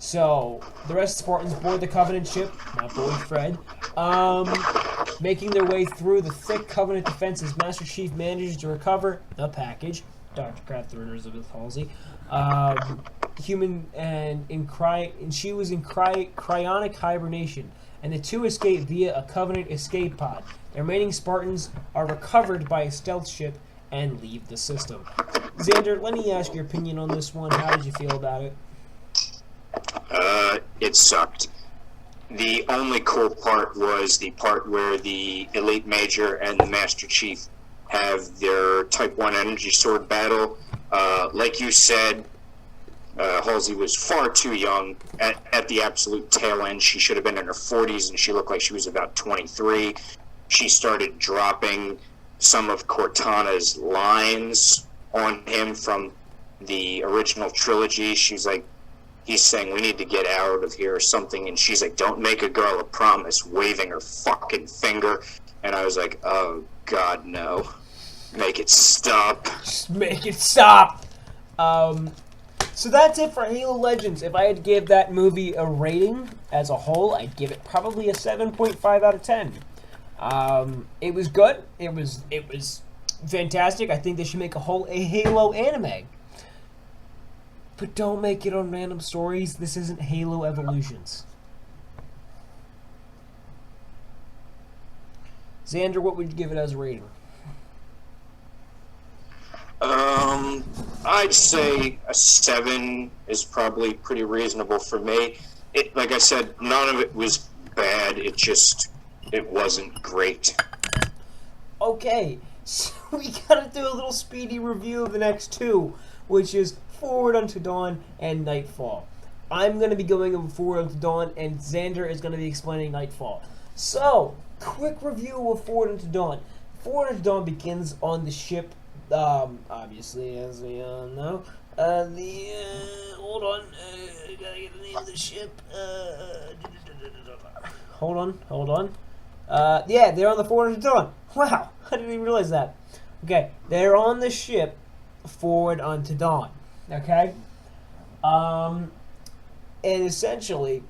So, the rest of the Spartans board the Covenant ship, my boy Fred, making their way through the thick Covenant defenses. Master Chief manages to recover the package, Dr. Catherine Elizabeth Halsey, and she was in cryonic hibernation, and the two escape via a Covenant escape pod. The remaining Spartans are recovered by a stealth ship and leave the system. Xander, let me ask your opinion on this one. How did you feel about it? It sucked. The only cool part was the part where the Elite Major and the Master Chief have their Type 1 energy sword battle. Like you said, Halsey was far too young. At the absolute tail end, she should have been in her 40s, and she looked like she was about 23. She started dropping some of Cortana's lines on him from the original trilogy. She's like, he's saying, we need to get out of here or something, and she's like, don't make a girl a promise, waving her fucking finger. And I was like, oh god, no. Make it stop. Just make it stop. So that's it for Halo Legends. If I had to give that movie a rating as a whole, I'd give it probably a 7.5 out of 10. It was good. It was fantastic. I think they should make a whole Halo anime. But don't make it on random stories. This isn't Halo Evolutions. Xander, what would you give it as a rating? I'd say a 7 is probably pretty reasonable for me. Like I said, none of it was bad. It wasn't great. Okay, so we gotta do a little speedy review of the next two, which is Forward Unto Dawn and Nightfall. I'm going to be going over Forward Unto Dawn, and Xander is going to be explaining Nightfall. So, quick review of Forward Unto Dawn. Forward Unto Dawn begins on the ship, obviously, as we all know. Hold on, gotta get the name of the ship. Hold on. Yeah, they're on the Forward Unto Dawn. Wow, I didn't even realize that. Okay, they're on the ship Forward Unto Dawn. Okay? And essentially,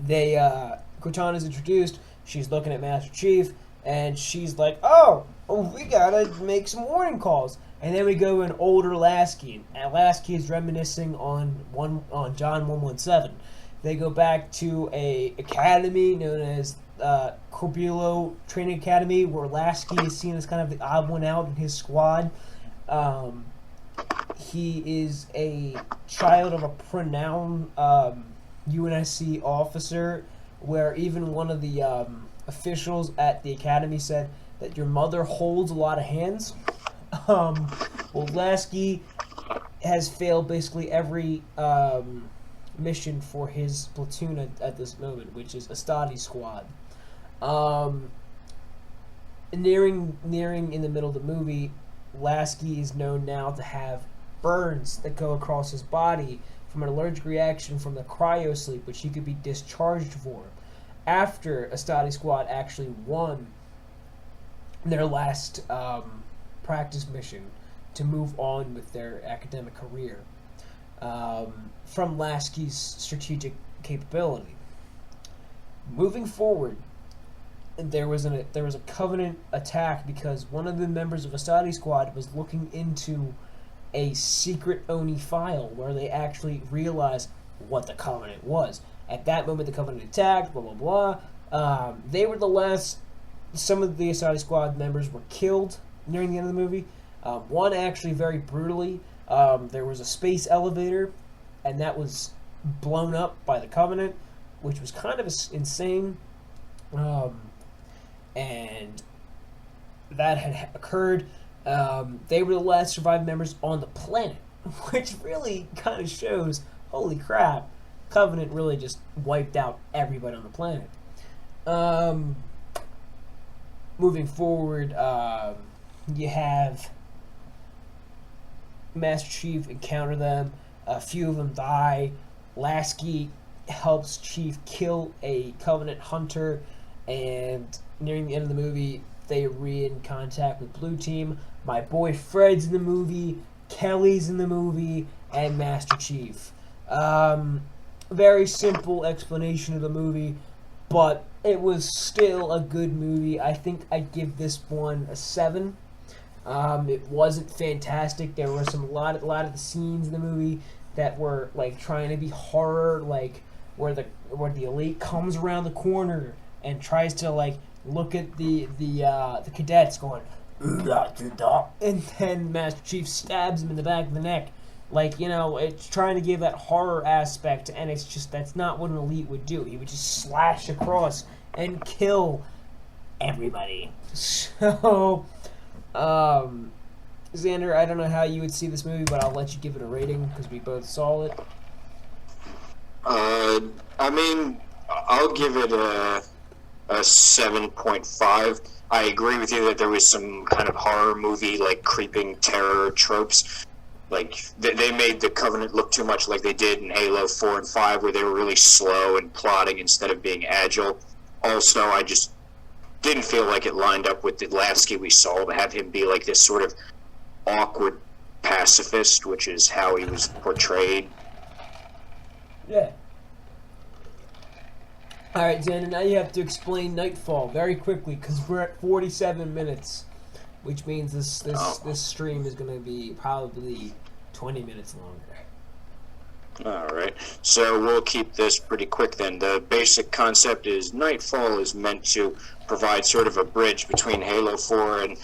Cortana's introduced, she's looking at Master Chief, and she's like, oh, we gotta make some warning calls. And then we go to an older Lasky, and Lasky is reminiscing on John 117. They go back to a academy known as Corbulo Training Academy, where Lasky is seen as kind of the odd one out in his squad. He is a child of a renowned UNSC officer, where even one of the officials at the academy said that your mother holds a lot of hands. Well, Lasky has failed basically every mission for his platoon at this moment, which is Astadi's squad. Nearing in the middle of the movie, Lasky is known now to have burns that go across his body from an allergic reaction from the cryo sleep, which he could be discharged for. After Astadi squad actually won their last practice mission to move on with their academic career from Lasky's strategic capability. Moving forward, there was a Covenant attack because one of the members of Asadi Squad was looking into a secret Oni file where they actually realized what the Covenant was. At that moment, the Covenant attacked, blah, blah, blah. They were the last. Some of the Asadi Squad members were killed nearing the end of the movie. One actually very brutally. There was a space elevator, and that was blown up by the Covenant, which was kind of insane. And that had occurred. They were the last surviving members on the planet, which really kind of shows, holy crap, Covenant really just wiped out everybody on the planet. Moving forward, you have Master Chief encounter them. A few of them die. Lasky helps Chief kill a Covenant hunter, and nearing the end of the movie, they are in contact with Blue Team. My boy Fred's in the movie, Kelly's in the movie, and Master Chief. Very simple explanation of the movie, but it was still a good movie. I think I'd give this one a 7. It wasn't fantastic. There were a lot of the scenes in the movie that were like trying to be horror, like where the elite comes around the corner and tries to like look at the cadets going, and then Master Chief stabs him in the back of the neck. Like, it's trying to give that horror aspect, and it's just, that's not what an elite would do. He would just slash across and kill everybody. So, Xander, I don't know how you would see this movie, but I'll let you give it a rating, because we both saw it. I mean, I'll give it a 7.5. I agree with you that there was some kind of horror movie, like, creeping terror tropes. Like, they made the Covenant look too much like they did in Halo 4 and 5, where they were really slow and plotting instead of being agile. Also, I just didn't feel like it lined up with the Lasky we saw, to have him be like this sort of awkward pacifist, which is how he was portrayed. Yeah. Alright, Xander, now you have to explain Nightfall very quickly, because we're at 47 minutes. Which means this stream is going to be probably 20 minutes longer. Alright, so we'll keep this pretty quick then. The basic concept is Nightfall is meant to provide sort of a bridge between Halo 4 and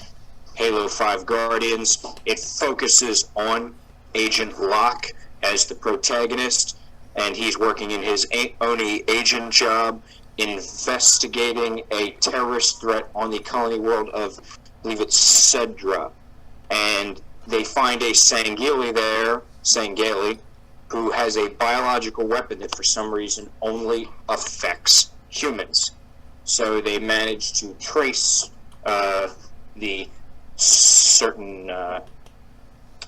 Halo 5 Guardians. It focuses on Agent Locke as the protagonist, and he's working in his Oni agent job, investigating a terrorist threat on the colony world of, I believe it's Cedra, and they find a Sangheili, who has a biological weapon that for some reason only affects humans. So they manage to trace the certain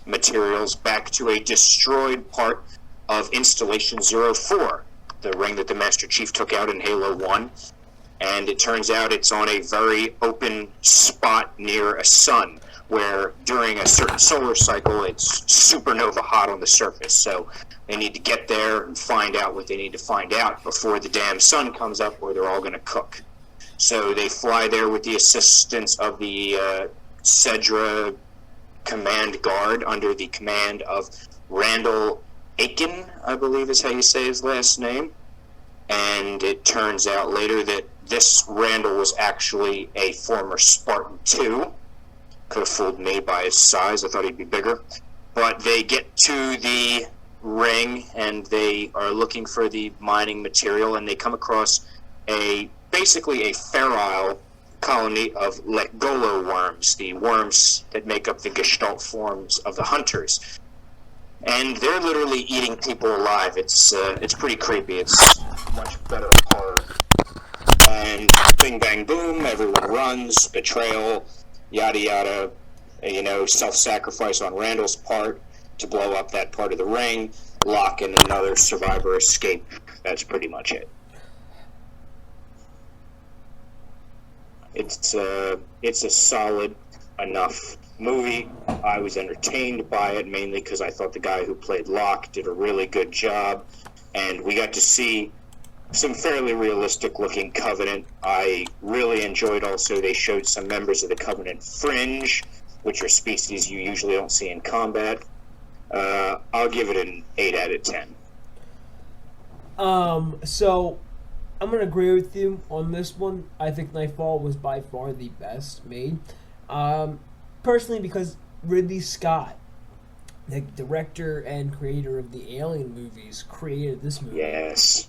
materials back to a destroyed part of Installation 04, the ring that the Master Chief took out in Halo 1. And it turns out it's on a very open spot near a sun, where during a certain solar cycle it's supernova hot on the surface. So they need to get there and find out what they need to find out before the damn sun comes up, or they're all going to cook. So they fly there with the assistance of the Cedra command guard under the command of Randall Aiken, I believe is how you say his last name. And it turns out later that this Randall was actually a former Spartan 2. Could have fooled me by his size. I thought he'd be bigger. But they get to the ring, and they are looking for the mining material, and they come across basically a feral colony of Legolo worms, the worms that make up the Gestalt forms of the hunters. And they're literally eating people alive. It's pretty creepy. It's much better horror. And bing, bang, boom, everyone runs, betrayal, yada, yada, self-sacrifice on Randall's part to blow up that part of the ring. Locke and another survivor escape. That's pretty much it. It's a solid enough movie. I was entertained by it, mainly because I thought the guy who played Locke did a really good job, and we got to see some fairly realistic-looking Covenant. I really enjoyed also they showed some members of the Covenant Fringe, which are species you usually don't see in combat. I'll give it an 8 out of 10. So I'm gonna agree with you on this one. I think Nightfall was by far the best made. Personally, because Ridley Scott, the director and creator of the Alien movies, created this movie. Yes.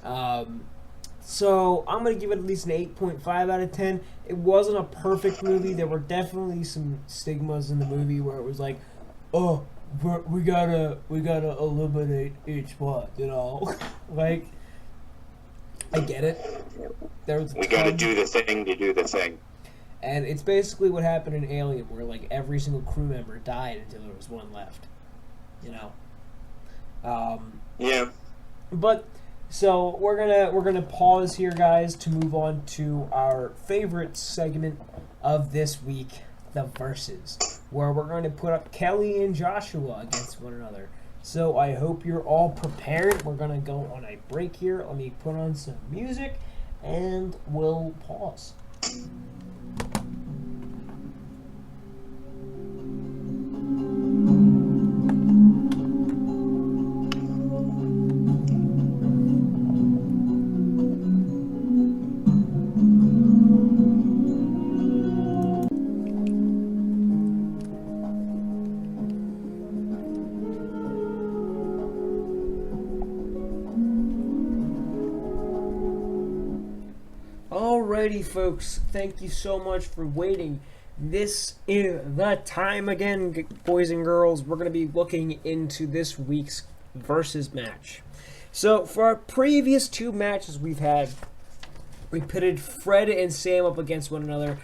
So I'm gonna give it at least an 8.5 out of 10. It wasn't a perfect movie. There were definitely some stigmas in the movie where it was like, oh, we gotta eliminate each one, you know, like. I get it. We gotta do the thing to do the thing. And it's basically what happened in Alien, where like every single crew member died until there was one left. You know. Yeah. But so we're gonna pause here, guys, to move on to our favorite segment of this week, the Versus, where we're going to put up Kelly and Joshua against one another. So I hope you're all prepared. We're going to go on a break here. Let me put on some music, and we'll pause. Alrighty, folks, thank you so much for waiting. This is the time again, boys and girls. We're going to be looking into this week's Versus match. So, for our previous two matches we've had, we pitted Fred and Sam up against one another.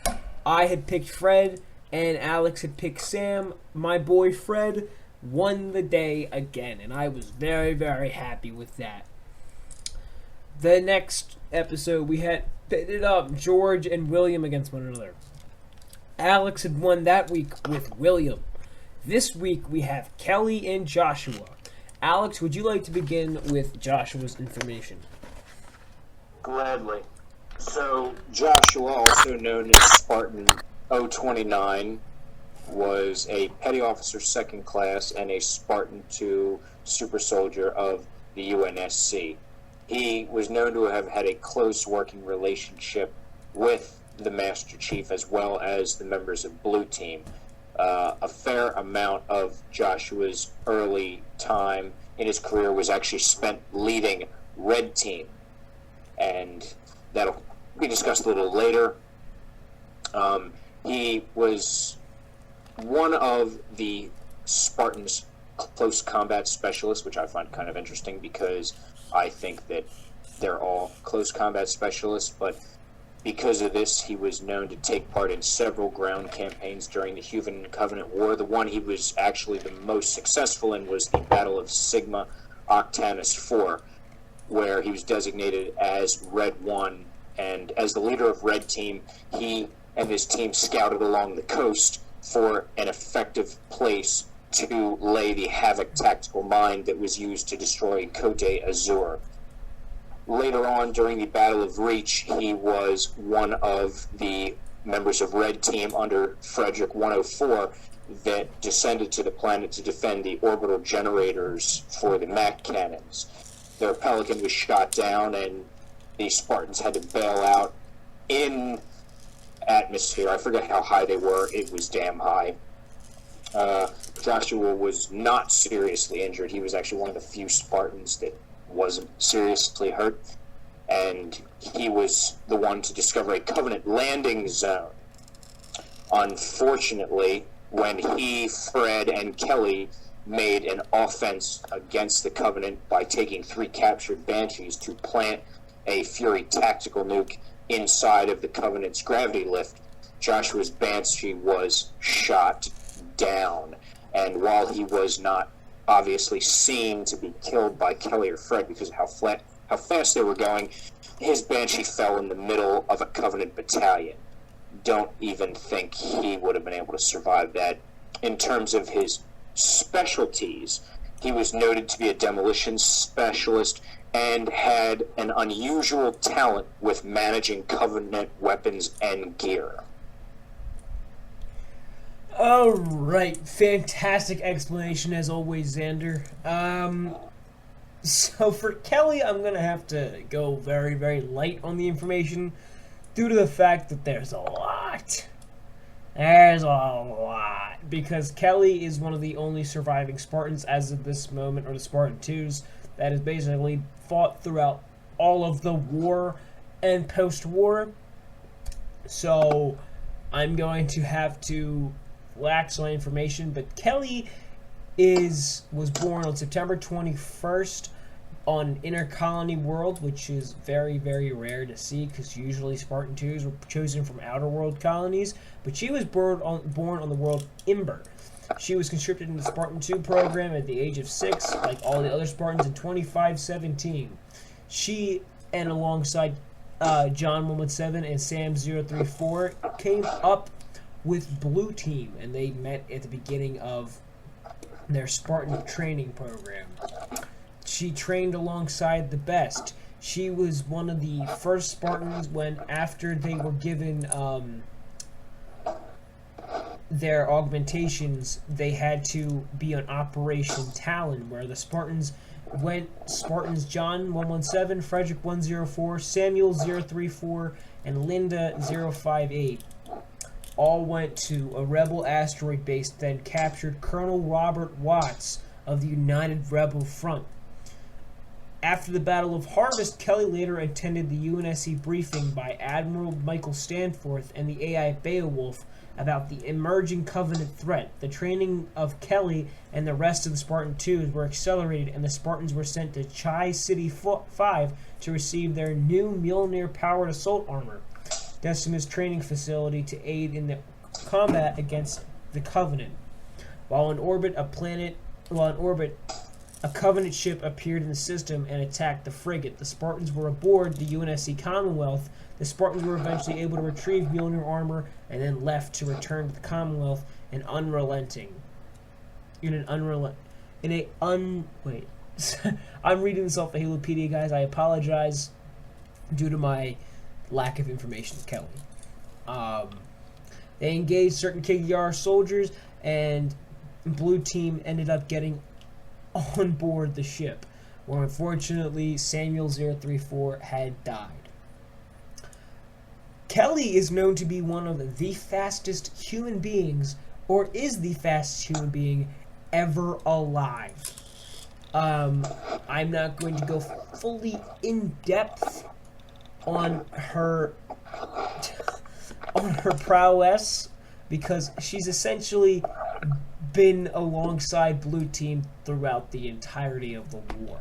I had picked Fred, and Alex had picked Sam. My boy Fred won the day again, and I was very, very happy with that. The next episode, we had pitted up George and William against one another. Alex had won that week with William. This week, we have Kelly and Joshua. Alex, would you like to begin with Joshua's information? Gladly. So, Joshua, also known as Spartan 029, was a petty officer second class and a Spartan 2 super soldier of the UNSC. He was known to have had a close working relationship with the Master Chief as well as the members of Blue Team. A fair amount of Joshua's early time in his career was actually spent leading Red Team, and that'll be discussed a little later. He was one of the Spartans' close combat specialists, which I find kind of interesting because I think that they're all close combat specialists, but because of this, he was known to take part in several ground campaigns during the Human and Covenant War. The one he was actually the most successful in was the Battle of Sigma Octanus IV, where he was designated as Red 1, and as the leader of Red Team, he and his team scouted along the coast for an effective place to lay the Havoc tactical mine that was used to destroy Cote Azur. Later on, during the Battle of Reach, he was one of the members of Red Team under Frederick 104 that descended to the planet to defend the orbital generators for the Mac cannons. Their Pelican was shot down, and the Spartans had to bail out in atmosphere. I forget how high they were. It was damn high. Joshua was not seriously injured. He was actually one of the few Spartans that wasn't seriously hurt, and he was the one to discover a Covenant landing zone. Unfortunately, when he, Fred, and Kelly made an offense against the Covenant by taking 3 captured Banshees to plant a Fury tactical nuke inside of the Covenant's gravity lift, Joshua's Banshee was shot down. And while he was not obviously seen to be killed by Kelly or Fred because of how fast they were going, his Banshee fell in the middle of a Covenant battalion. Don't even think he would have been able to survive that. in terms of his specialties, he was noted to be a demolition specialist and had an unusual talent with managing Covenant weapons and gear. All right, fantastic explanation as always, Xander. So for Kelly, I'm gonna have to go very, very light on the information due to the fact that there's a lot. There's a lot. Because Kelly is one of the only surviving Spartans as of this moment, or the Spartan 2s, that has basically fought throughout all of the war and post-war. So I'm going to have to lax on information, but Kelly was born on September 21st on Inner Colony World, which is very, very rare to see because usually Spartan 2s were chosen from Outer World colonies, but she was born on the world Imber. She was conscripted in the Spartan 2 program at the age of 6, like all the other Spartans, in 2517. She, and alongside John 117 and Sam 034, came up with Blue Team, and they met at the beginning of their Spartan training program. She trained alongside the best. She was one of the first Spartans when, after they were given their augmentations, they had to be on Operation Talon, where the Spartans John 117, Frederick 104, Samuel 034, and Linda 058 all went to a rebel asteroid base, then captured Colonel Robert Watts of the United Rebel Front. After the Battle of Harvest, Kelly later attended the UNSC briefing by Admiral Michael Stanforth and the AI Beowulf about the emerging Covenant threat. The training of Kelly and the rest of the Spartan 2s were accelerated, and the Spartans were sent to Chi City 5 to receive their new Mjolnir-powered assault armor, Decimus training facility, to aid in the combat against the Covenant. While in orbit, a Covenant ship appeared in the system and attacked the frigate. The Spartans were aboard the UNSC Commonwealth. The Spartans were eventually able to retrieve Mjolnir armor and then left to return to the Commonwealth I'm reading this off the Halopedia, guys. I apologize due to my lack of information with Kelly. They engaged certain KDR soldiers, and Blue Team ended up getting on board the ship, where unfortunately Samuel 034 had died. Kelly is known to be one of the fastest human beings, or is the fastest human being ever alive. I'm not going to go fully in depth on her prowess, because she's essentially been alongside Blue Team throughout the entirety of the war.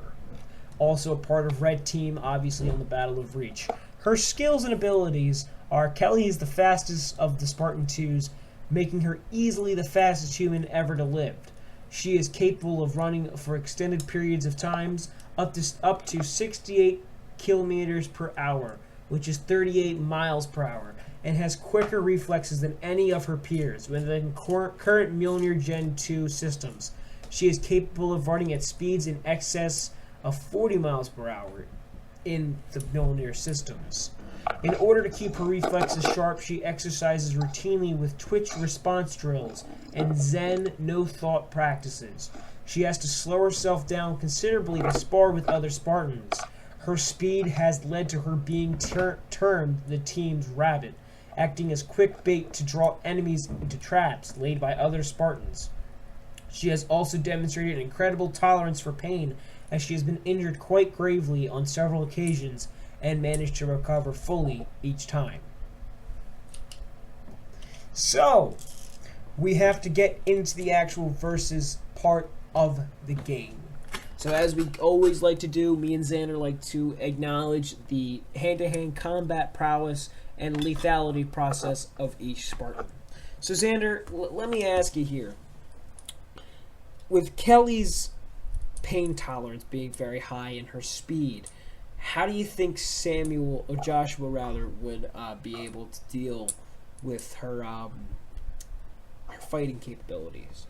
Also a part of Red Team, obviously, on the Battle of Reach. Her skills and abilities are: Kelly is the fastest of the Spartan 2s, making her easily the fastest human ever to live. She is capable of running for extended periods of times, up to 68 kilometers per hour, which is 38 miles per hour, and has quicker reflexes than any of her peers within current Mjolnir Gen 2 systems. She is capable of running at speeds in excess of 40 miles per hour in the Mjolnir systems. In order to keep her reflexes sharp, she exercises routinely with twitch response drills and Zen no-thought practices. She has to slow herself down considerably to spar with other Spartans. Her speed has led to her being termed the team's rabbit, acting as quick bait to draw enemies into traps laid by other Spartans. She has also demonstrated an incredible tolerance for pain, as she has been injured quite gravely on several occasions and managed to recover fully each time. So, we have to get into the actual versus part of the game. So as we always like to do, me and Xander like to acknowledge the hand-to-hand combat prowess and lethality process of each Spartan. So Xander, let me ask you here. With Kelly's pain tolerance being very high and her speed, how do you think Joshua would be able to deal with her her fighting capabilities?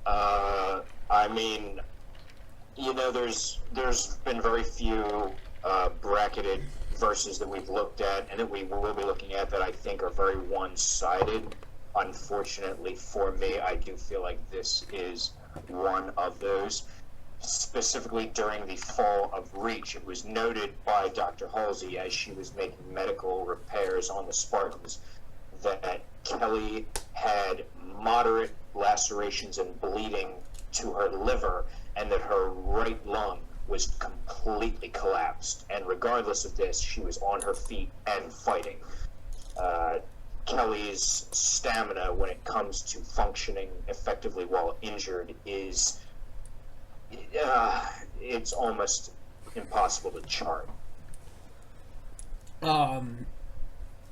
I mean, there's been very few bracketed verses that we've looked at and that we will be looking at that I think are very one-sided. Unfortunately for me, I do feel like this is one of those. Specifically during the fall of Reach, it was noted by Dr. Halsey as she was making medical repairs on the Spartans that Kelly had moderate lacerations and bleeding to her liver, and that her right lung was completely collapsed. And regardless of this, she was on her feet and fighting. Kelly's stamina when it comes to functioning effectively while injured is it's almost impossible to chart.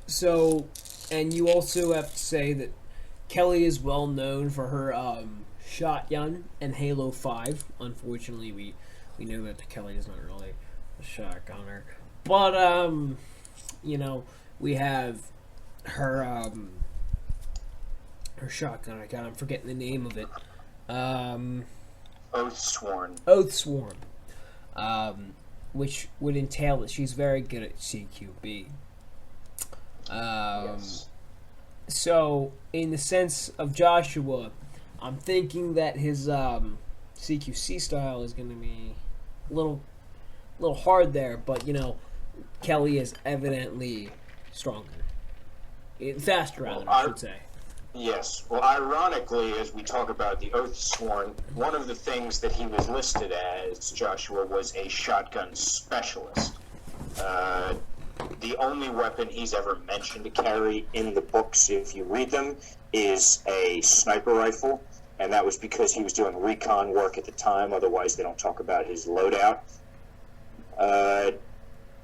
So, and you also have to say that Kelly is well known for her shotgun and Halo 5. Unfortunately, we know that Kelly is not really a shotgunner. But, we have her shotgun. I'm forgetting the name of it. Oathsworn. Which would entail that she's very good at CQB. Yes. So, in the sense of Joshua, I'm thinking that his CQC style is going to be a little hard there, but Kelly is evidently stronger, faster rather, I should say. Yes. Well, ironically, as we talk about the Oathsworn, one of the things that he was listed as, Joshua, was a shotgun specialist. The only weapon he's ever mentioned to carry in the books, if you read them, is a sniper rifle, and that was because he was doing recon work at the time. Otherwise, they don't talk about his loadout.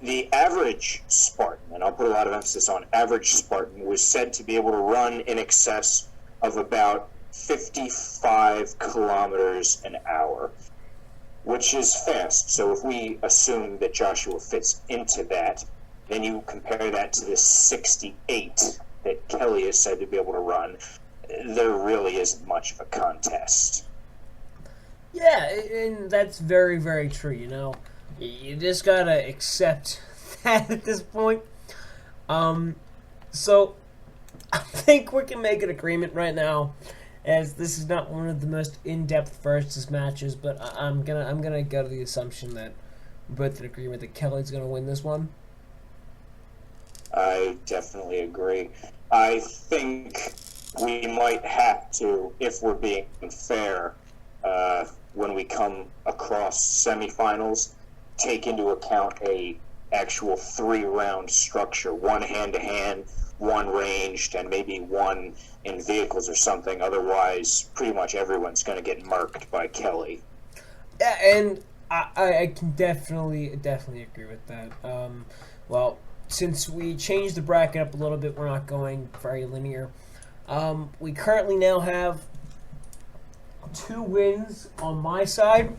The average Spartan, and I'll put a lot of emphasis on average Spartan, was said to be able to run in excess of about 55 kilometers an hour, which is fast. So if we assume that Joshua fits into that, then you compare that to the 68 that Kelly is said to be able to run, there really isn't much of a contest. Yeah, and that's very, very true, You just gotta accept that at this point. So I think we can make an agreement right now, as this is not one of the most in-depth versus matches, but I'm gonna go to the assumption that we're both in agreement that Kelly's gonna win this one. I definitely agree. I think we might have to, if we're being fair, when we come across semifinals, take into account a actual 3-round structure, one hand-to-hand, one ranged, and maybe one in vehicles or something. Otherwise, pretty much everyone's going to get marked by Kelly. Yeah, and I can definitely agree with that. Well, since we changed the bracket up a little bit, we're not going very linear. We currently now have 2 wins on my side.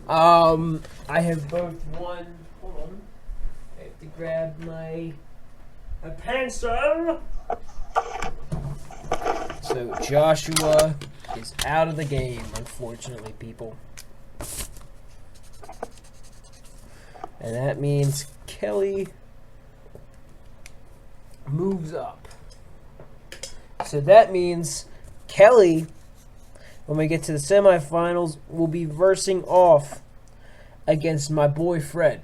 I have both won. Hold on. I have to grab my pencil. So Joshua is out of the game, unfortunately, people. And that means Kelly moves up. So that means Kelly, when we get to the semifinals, will be versing off against my boy Fred.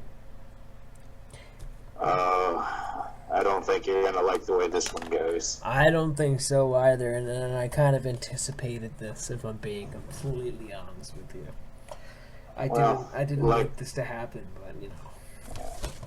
I don't think you're going to like the way this one goes. I don't think so either, and I kind of anticipated this, if I'm being completely honest with you. I didn't like this to happen, but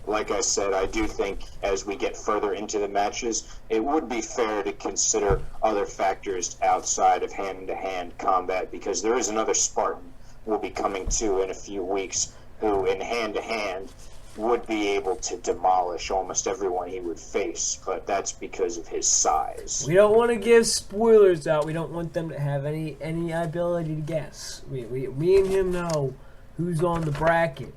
Like I said, I do think as we get further into the matches, it would be fair to consider other factors outside of hand-to-hand combat, because there is another Spartan we'll be coming to in a few weeks who, in hand-to-hand, would be able to demolish almost everyone he would face, but that's because of his size. We don't want to give spoilers out. We don't want them to have any ability to guess. Me and him know who's on the bracket.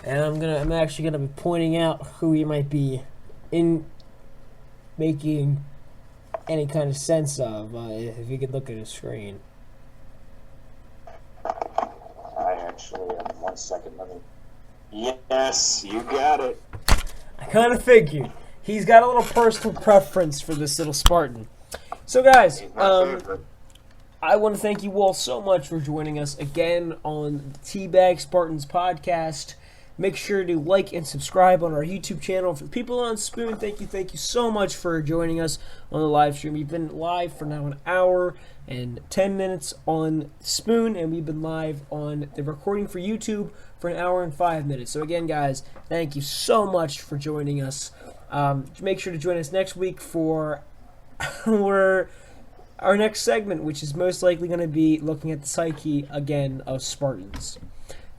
And I'm actually gonna be pointing out who he might be in making any kind of sense of. If you could look at his screen. I actually have 1 second. Let me. Yes, you got it. I kind of figured. He's got a little personal preference for this little Spartan. So, guys, He's my favorite. I want to thank you all so much for joining us again on the Teabag Spartans podcast. Make sure to like and subscribe on our YouTube channel. For the people on Spoon, thank you so much for joining us on the live stream. We've been live for now an hour and 10 minutes on Spoon, and we've been live on the recording for YouTube for an hour and 5 minutes. So again, guys, thank you so much for joining us. Make sure to join us next week for our next segment, which is most likely going to be looking at the psyche again of Spartans.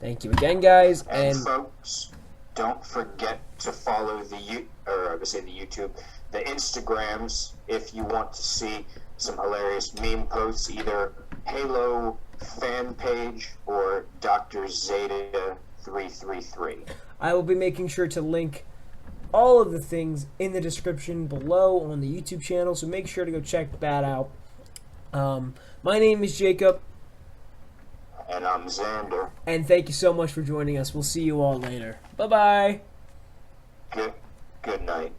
Thank you again, guys. And folks, don't forget to follow the YouTube, the Instagrams, if you want to see some hilarious meme posts, either Halo fan page or Dr. Zeta 333. I will be making sure to link all of the things in the description below on the YouTube channel, so make sure to go check that out. My name is Jacob. And I'm Xander. And thank you so much for joining us. We'll see you all later. Bye-bye. Good night.